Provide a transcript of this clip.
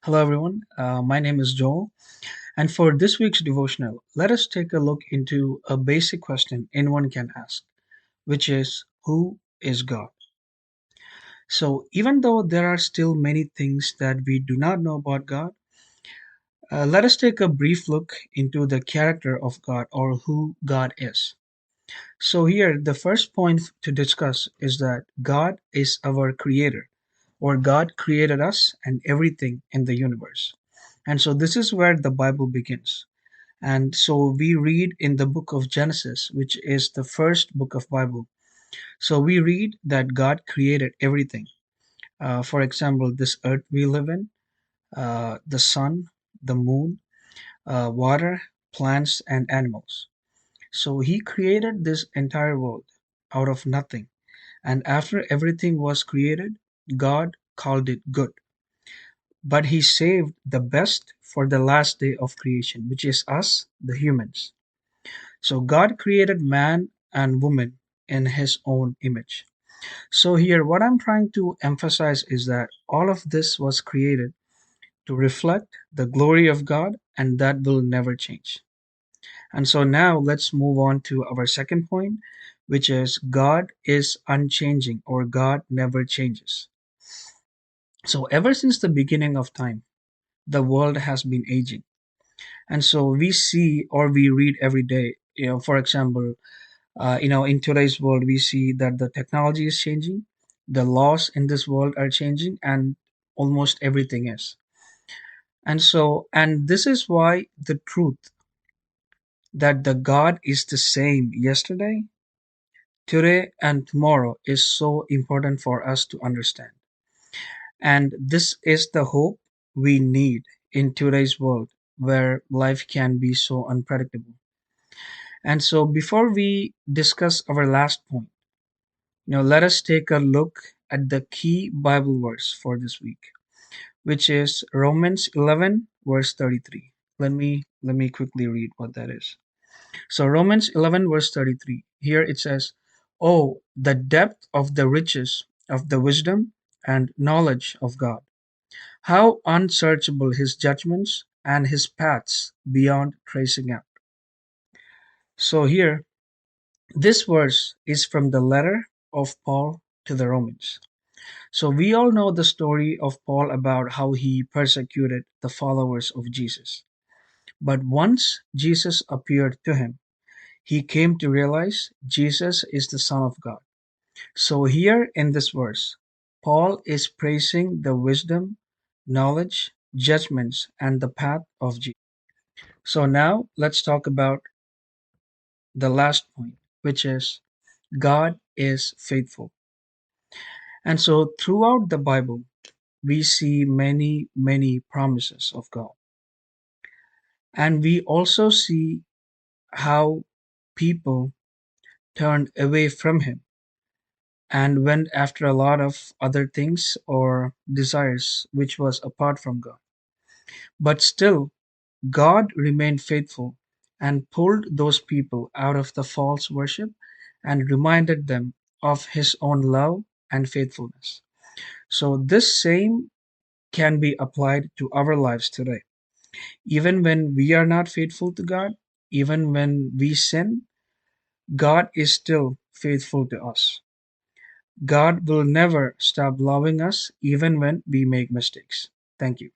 Hello, everyone. My name is Joel, and for this week's devotional, let us take a look into a basic question anyone can ask, which is who is God? So, even though there are still many things that we do not know about God, let us take a brief look into the character of God or who God is. So, here, the first point to discuss is that God is our creator, or God created us and everything in the universe. And so, this is where the Bible begins. And so we read in the book of Genesis, which is the first book of Bible. So we read that God created everything. For example, this earth we live in, the sun, the moon, water, plants, and animals. So He created this entire world out of nothing. And after everything was created, God called it good. But He saved the best for the last day of creation, which is us, the humans. So God created man and woman in his own image. So here what I'm trying to emphasize is that all of this was created to reflect the glory of God and that will never change. And so now let's move on to our second point, which is God is unchanging or God never changes. So ever since the beginning of time, the world has been aging. And so we see or we read every day, for example, in today's world we see that the technology is changing, the laws in this world are changing, and almost everything is. And this is why the truth that the God is the same yesterday, today, and tomorrow is so important for us to understand. And this is the hope we need in today's world where life can be so unpredictable. And so before we discuss our last point, now let us take a look at the key Bible verse for this week, which is Romans 11 verse 33. Let me quickly read what that is. So Romans 11 verse 33. Here it says, "Oh, the depth of the riches of the wisdom and knowledge of God. How unsearchable his judgments and his paths beyond tracing out." So here this verse is from the letter of Paul to the Romans. So we all know the story of Paul about how he persecuted the followers of Jesus. But once Jesus appeared to him, he came to realize Jesus is the Son of God. So here in this verse, Paul is praising the wisdom, knowledge, judgments, and the path of Jesus. So now let's talk about the last point, which is God is faithful. And so throughout the Bible, we see many, many promises of God. And we also see how people turned away from Him and went after a lot of other things or desires which was apart from God. But still, God remained faithful and pulled those people out of the false worship and reminded them of His own love and faithfulness. So, this same can be applied to our lives today. Even when we are not faithful to God, even when we sin, God is still faithful to us. God will never stop loving us even when we make mistakes. Thank you.